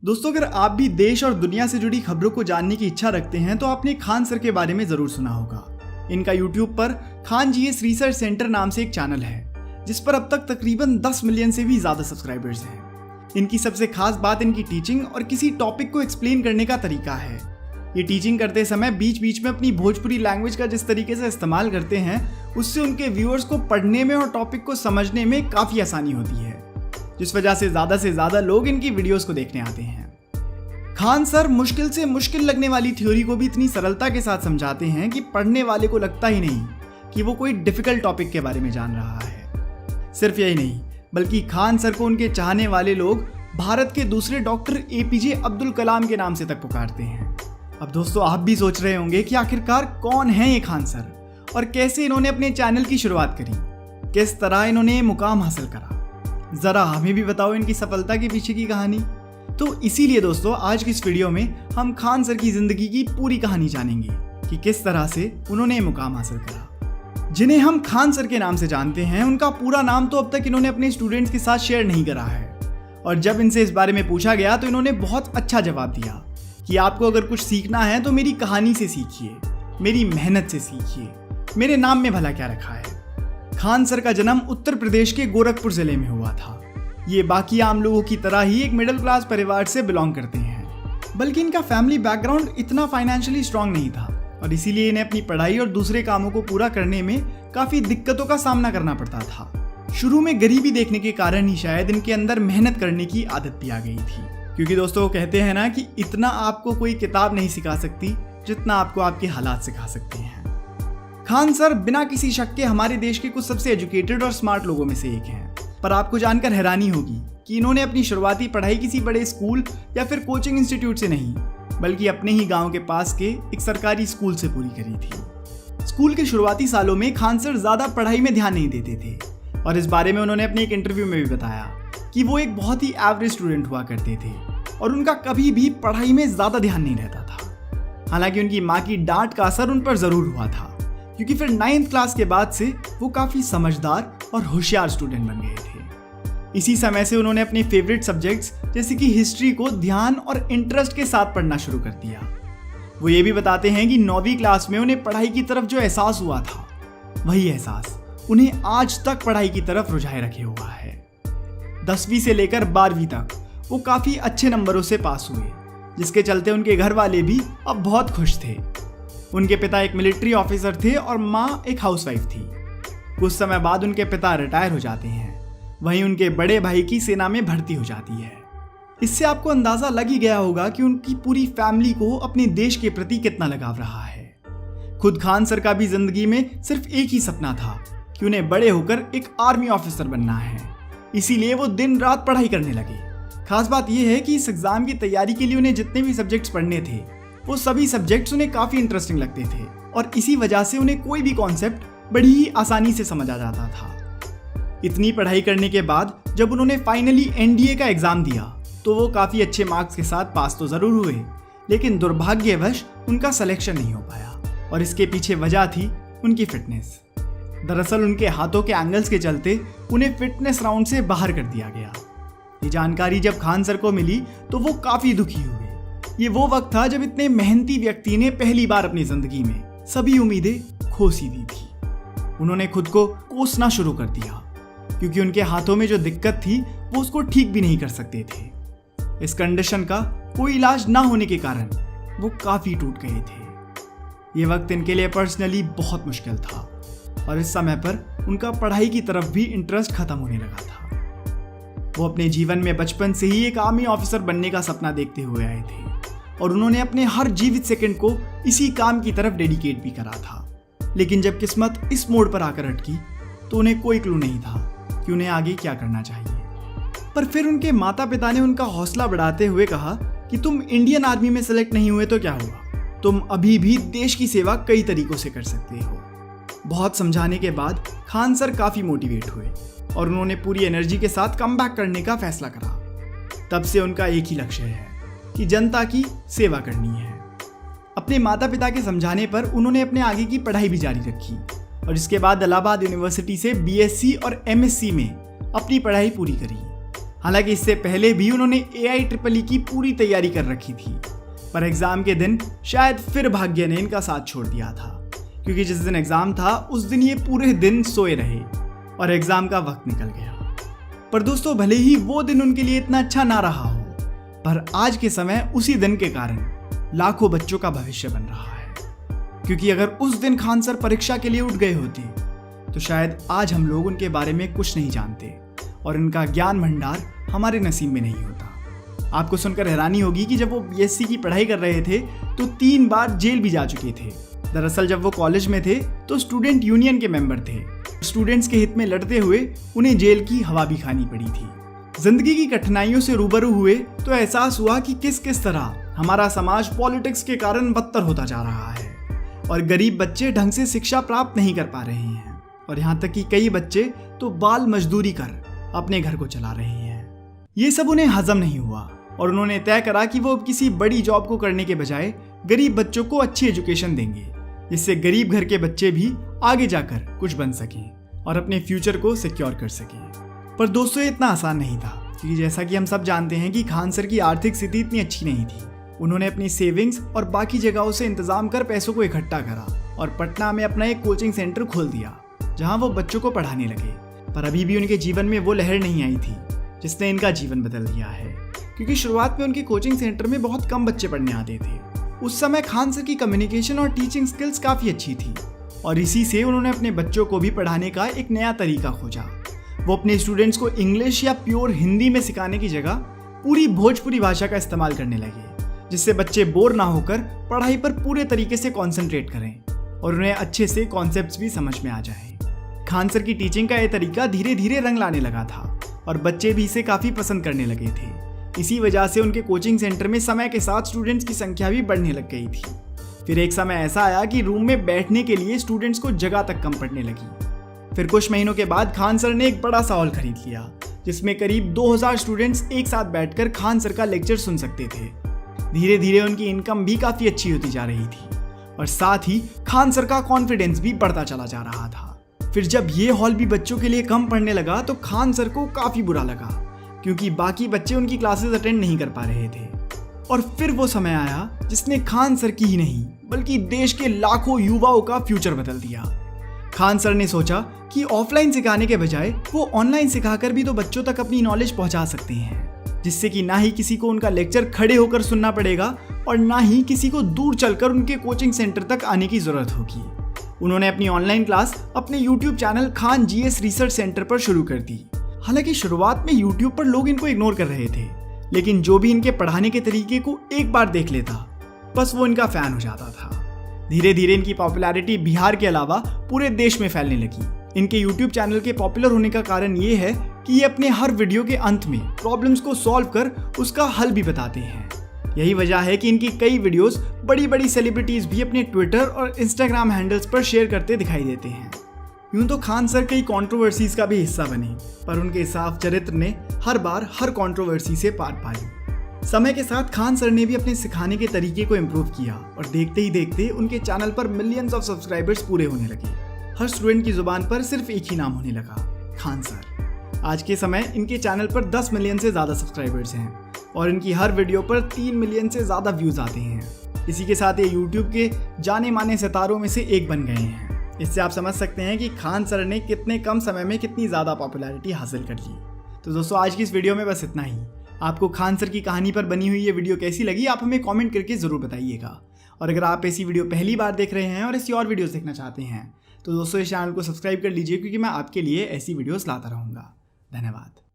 दोस्तों, अगर आप भी देश और दुनिया से जुड़ी खबरों को जानने की इच्छा रखते हैं तो आपने खान सर के बारे में जरूर सुना होगा। इनका यूट्यूब पर खान जीएस रिसर्च सेंटर नाम से एक चैनल है जिस पर अब तक तकरीबन 10 मिलियन से भी ज्यादा सब्सक्राइबर्स हैं। इनकी सबसे खास बात इनकी टीचिंग और किसी टॉपिक को एक्सप्लेन करने का तरीका है। ये टीचिंग करते समय बीच बीच में अपनी भोजपुरी लैंग्वेज का जिस तरीके से इस्तेमाल करते हैं उससे उनके व्यूअर्स को पढ़ने में और टॉपिक को समझने में काफी आसानी होती है, जिस वजह से ज्यादा लोग इनकी वीडियोस को देखने आते हैं। खान सर मुश्किल से मुश्किल लगने वाली थ्योरी को भी इतनी सरलता के साथ समझाते हैं कि पढ़ने वाले को लगता ही नहीं कि वो कोई डिफिकल्ट टॉपिक के बारे में जान रहा है। सिर्फ यही नहीं, बल्कि खान सर को उनके चाहने वाले लोग भारत के दूसरे डॉक्टर एपीजे अब्दुल कलाम के नाम से तक पुकारते हैं। अब दोस्तों, आप भी सोच रहे होंगे कि आखिरकार कौन है ये खान सर और कैसे इन्होंने अपने चैनल की शुरुआत करी, किस तरह इन्होंने ये मुकाम हासिल करा। जरा हमें भी बताओ इनकी सफलता के पीछे की कहानी। तो इसीलिए दोस्तों, आज की इस वीडियो में हम खान सर की जिंदगी की पूरी कहानी जानेंगे कि किस तरह से उन्होंने ये मुकाम हासिल करा। जिन्हें हम खान सर के नाम से जानते हैं, उनका पूरा नाम तो अब तक इन्होंने अपने स्टूडेंट्स के साथ शेयर नहीं करा है। और जब इनसे इस बारे में पूछा गया तो इन्होंने बहुत अच्छा जवाब दिया कि आपको अगर कुछ सीखना है तो मेरी कहानी से सीखिए, मेरी मेहनत से सीखिए, मेरे नाम में भला क्या रखा है। खान सर का जन्म उत्तर प्रदेश के गोरखपुर जिले में हुआ था। ये बाकी आम लोगों की तरह ही एक मिडिल क्लास परिवार से बिलोंग करते हैं, बल्कि इनका फैमिली बैकग्राउंड इतना फाइनेंशियली स्ट्रांग नहीं था और इसीलिए इन्हें अपनी पढ़ाई और दूसरे कामों को पूरा करने में काफी दिक्कतों का सामना करना पड़ता था। शुरू में गरीबी देखने के कारण ही शायद इनके अंदर मेहनत करने की आदत भी आ गई थी, क्योंकि दोस्तों वो कहते हैं ना कि इतना आपको कोई किताब नहीं सिखा सकती जितना आपको आपके हालात सिखा सकते हैं। खान सर बिना किसी शक के हमारे देश के कुछ सबसे एजुकेटेड और स्मार्ट लोगों में से एक हैं। पर आपको जानकर हैरानी होगी कि इन्होंने अपनी शुरुआती पढ़ाई किसी बड़े स्कूल या फिर कोचिंग इंस्टीट्यूट से नहीं, बल्कि अपने ही गांव के पास के एक सरकारी स्कूल से पूरी करी थी। स्कूल के शुरुआती सालों में खान सर ज्यादा पढ़ाई में ध्यान नहीं देते थे और इस बारे में उन्होंने अपने एक इंटरव्यू में भी बताया कि वो एक बहुत ही एवरेज स्टूडेंट हुआ करते थे और उनका कभी भी पढ़ाई में ज्यादा ध्यान नहीं रहता था। हालांकि उनकी माँ की डांट का असर उन पर जरूर हुआ था, क्योंकि फिर 9th क्लास के बाद से वो काफी समझदार और होशियार स्टूडेंट बन गए थे। इसी समय से उन्होंने अपने फेवरेट सब्जेक्ट्स जैसे कि हिस्ट्री को ध्यान और इंटरेस्ट के साथ पढ़ना शुरू कर दिया। वो ये भी बताते हैं कि 9वीं क्लास में उन्हें पढ़ाई की तरफ जो एहसास हुआ था, वही एहसास उन्हें आज तक पढ़ाई की तरफ रुझाए रखे हुआ है। 10वीं से लेकर 12वीं तक वो काफी अच्छे नंबरों से पास हुए, जिसके चलते उनके घर वाले भी अब बहुत खुश थे। उनके पिता एक मिलिट्री ऑफिसर थे और माँ एक हाउसवाइफ थी। कुछ समय बाद उनके पिता रिटायर हो जाते हैं, वहीं उनके बड़े भाई की सेना में भर्ती हो जाती है। इससे आपको अंदाजा लग ही गया होगा कि उनकी पूरी फैमिली को अपने देश के प्रति कितना लगाव रहा है। खुद खान सर का भी जिंदगी में सिर्फ एक ही सपना था कि उन्हें बड़े होकर एक आर्मी ऑफिसर बनना है, इसीलिए वो दिन रात पढ़ाई करने लगे। खास बात यह है कि इस एग्जाम की तैयारी के लिए उन्हें जितने भी सब्जेक्ट्स पढ़ने थे, वो सभी सब्जेक्ट्स उन्हें काफी इंटरेस्टिंग लगते थे और इसी वजह से उन्हें कोई भी कॉन्सेप्ट बड़ी ही आसानी से समझ आ जाता था। इतनी पढ़ाई करने के बाद जब उन्होंने फाइनली एनडीए का एग्जाम दिया तो वो काफी अच्छे मार्क्स के साथ पास तो जरूर हुए, लेकिन दुर्भाग्यवश उनका सिलेक्शन नहीं हो पाया और इसके पीछे वजह थी उनकी फिटनेस। दरअसल उनके हाथों के एंगल्स के चलते उन्हें फिटनेस राउंड से बाहर कर दिया गया। ये जानकारी जब खान सर को मिली तो वो काफी दुखी हुए। ये वो वक्त था जब इतने मेहनती व्यक्ति ने पहली बार अपनी जिंदगी में सभी उम्मीदें खो सी दी थी। उन्होंने खुद को कोसना शुरू कर दिया, क्योंकि उनके हाथों में जो दिक्कत थी वो उसको ठीक भी नहीं कर सकते थे। इस कंडीशन का कोई इलाज ना होने के कारण वो काफी टूट गए थे। ये वक्त इनके लिए पर्सनली बहुत मुश्किल था और इस समय पर उनका पढ़ाई की तरफ भी इंटरेस्ट खत्म होने लगा था। वो अपने जीवन में बचपन से ही एक आर्मी ऑफिसर बनने का सपना देखते हुए आए थे और उन्होंने अपने हर जीवित सेकंड को इसी काम की तरफ डेडिकेट भी करा था। लेकिन जब किस्मत इस मोड़ पर आकर अटकी तो उन्हें कोई क्लू नहीं था कि उन्हें आगे क्या करना चाहिए। पर फिर उनके माता पिता ने उनका हौसला बढ़ाते हुए कहा कि तुम इंडियन आर्मी में सेलेक्ट नहीं हुए तो क्या हुआ, तुम अभी भी देश की सेवा कई तरीकों से कर सकते हो। बहुत समझाने के बाद खान सर काफी मोटिवेट हुए और उन्होंने पूरी एनर्जी के साथ कमबैक करने का फैसला करा। तब से उनका एक ही लक्ष्य है कि जनता की सेवा करनी है। अपने माता पिता के समझाने पर उन्होंने अपने आगे की पढ़ाई भी जारी रखी और इसके बाद इलाहाबाद यूनिवर्सिटी से बीएससी और एमएससी में अपनी पढ़ाई पूरी करी। हालांकि इससे पहले भी उन्होंने AIEEE की पूरी तैयारी कर रखी थी, पर एग्जाम के दिन शायद फिर भाग्य ने इनका साथ छोड़ दिया था, क्योंकि जिस दिन एग्जाम था उस दिन ये पूरे दिन सोए रहे और एग्जाम का वक्त निकल गया। पर दोस्तों, भले ही वो दिन उनके लिए इतना अच्छा ना रहा हो, पर आज के समय उसी दिन के कारण लाखों बच्चों का भविष्य बन रहा है। क्योंकि अगर उस दिन खान सर परीक्षा के लिए उठ गए होते तो शायद आज हम लोग उनके बारे में कुछ नहीं जानते और इनका ज्ञान भंडार हमारे नसीब में नहीं होता। आपको सुनकर हैरानी होगी कि जब वो BSc की पढ़ाई कर रहे थे तो 3 बार जेल भी जा चुके थे। दरअसल जब वो कॉलेज में थे तो स्टूडेंट यूनियन के मेंबर थे। स्टूडेंट्स के हित में लड़ते हुए उन्हें जेल की हवा भी खानी पड़ी थी। जिंदगी की कठिनाइयों से रूबरू हुए तो एहसास हुआ कि किस किस तरह हमारा समाज पॉलिटिक्स के कारण बदतर होता जा रहा है और गरीब बच्चे ढंग से शिक्षा प्राप्त नहीं कर पा रहे हैं और यहाँ तक कि कई बच्चे तो बाल मजदूरी कर अपने घर को चला रहे हैं। ये सब उन्हें हजम नहीं हुआ और उन्होंने तय करा कि वो किसी बड़ी जॉब को करने के बजाय गरीब बच्चों को अच्छी एजुकेशन देंगे, जिससे गरीब घर के बच्चे भी आगे जाकर कुछ बन सकें और अपने फ्यूचर को सिक्योर कर सकें। पर दोस्तों, ये इतना आसान नहीं था, क्योंकि जैसा कि हम सब जानते हैं कि खान सर की आर्थिक स्थिति इतनी अच्छी नहीं थी। उन्होंने अपनी सेविंग्स और बाकी जगहों से इंतजाम कर पैसों को इकट्ठा करा और पटना में अपना एक कोचिंग सेंटर खोल दिया, जहां वो बच्चों को पढ़ाने लगे। पर अभी भी उनके जीवन में वो लहर नहीं आई थी जिसने इनका जीवन बदल दिया है, क्योंकि शुरुआत में उनके कोचिंग सेंटर में बहुत कम बच्चे पढ़ने आते थे। उस समय खान सर की कम्युनिकेशन और टीचिंग स्किल्स काफ़ी अच्छी थी और इसी से उन्होंने अपने बच्चों को भी पढ़ाने का एक नया तरीका खोजा। वो अपने स्टूडेंट्स को इंग्लिश या प्योर हिंदी में सिखाने की जगह पूरी भोजपुरी भाषा का इस्तेमाल करने लगे, जिससे बच्चे बोर ना होकर पढ़ाई पर पूरे तरीके से कॉन्सेंट्रेट करें और उन्हें अच्छे से कॉन्सेप्ट्स भी समझ में आ जाएं। खान सर की टीचिंग का यह तरीका धीरे धीरे रंग लाने लगा था और बच्चे भी इसे काफ़ी पसंद करने लगे थे। इसी वजह से उनके कोचिंग सेंटर में समय के साथ स्टूडेंट्स की संख्या भी बढ़ने लग गई थी। फिर एक समय ऐसा आया कि रूम में बैठने के लिए स्टूडेंट्स को जगह तक कम पड़ने लगी। फिर कुछ महीनों के बाद खान सर ने एक बड़ा सा हॉल खरीद लिया, जिसमें करीब 2000 स्टूडेंट्स एक साथ बैठकर खान सर का लेक्चर सुन सकते थे। धीरे धीरे उनकी इनकम भी काफ़ी अच्छी होती जा रही थी और साथ ही खान सर का कॉन्फिडेंस भी बढ़ता चला जा रहा था। फिर जब ये हॉल भी बच्चों के लिए कम पढ़ने लगा तो खान सर को काफ़ी बुरा लगा, क्योंकि बाकी बच्चे उनकी क्लासेस अटेंड नहीं कर पा रहे थे। और फिर वो समय आया जिसने खान सर की ही नहीं बल्कि देश के लाखों युवाओं का फ्यूचर बदल दिया। खान सर ने सोचा कि ऑफलाइन सिखाने के बजाय वो ऑनलाइन सिखाकर भी तो बच्चों तक अपनी नॉलेज पहुंचा सकते हैं, जिससे कि ना ही किसी को उनका लेक्चर खड़े होकर सुनना पड़ेगा और ना ही किसी को दूर चलकर उनके कोचिंग सेंटर तक आने की जरूरत होगी। उन्होंने अपनी ऑनलाइन क्लास अपने YouTube channel Khan GS research centre पर शुरू कर दी। हालांकि शुरुआत में YouTube पर लोग इनको इग्नोर कर रहे थे, लेकिन जो भी इनके पढ़ाने के तरीके को एक बार देख लेता बस वो इनका फैन हो जाता था। धीरे धीरे इनकी पॉपुलैरिटी बिहार के अलावा पूरे देश में फैलने लगी। इनके YouTube चैनल के पॉपुलर होने का कारण ये है कि ये अपने हर वीडियो के अंत में प्रॉब्लम्स को सॉल्व कर उसका हल भी बताते हैं। यही वजह है कि इनकी कई वीडियोस बड़ी बड़ी सेलिब्रिटीज भी अपने ट्विटर और इंस्टाग्राम हैंडल्स पर शेयर करते दिखाई देते हैं। यूं तो खान सर कई कंट्रोवर्सीज का भी हिस्सा बने, पर उनके साफ चरित्र ने हर बार हर कंट्रोवर्सी से पार पा ली। समय के साथ खान सर ने भी अपने सिखाने के तरीके को इम्प्रूव किया और देखते ही देखते उनके चैनल पर मिलियंस ऑफ सब्सक्राइबर्स पूरे होने लगे। हर स्टूडेंट की जुबान पर सिर्फ एक ही नाम होने लगा, खान सर। आज के समय इनके चैनल पर 10 मिलियन से ज़्यादा सब्सक्राइबर्स हैं और इनकी हर वीडियो पर 3 मिलियन से ज़्यादा व्यूज़ आते हैं। इसी के साथ ये YouTube के जाने माने सितारों में से एक बन गए हैं। इससे आप समझ सकते हैं कि खान सर ने कितने कम समय में कितनी ज़्यादा पॉपुलैरिटी हासिल कर ली। तो दोस्तों, आज की इस वीडियो में बस इतना ही। आपको खान सर की कहानी पर बनी हुई ये वीडियो कैसी लगी, आप हमें कमेंट करके ज़रूर बताइएगा। और अगर आप ऐसी वीडियो पहली बार देख रहे हैं और ऐसी और वीडियोस देखना चाहते हैं तो दोस्तों इस चैनल को सब्सक्राइब कर लीजिए, क्योंकि मैं आपके लिए ऐसी वीडियोस लाता रहूँगा। धन्यवाद।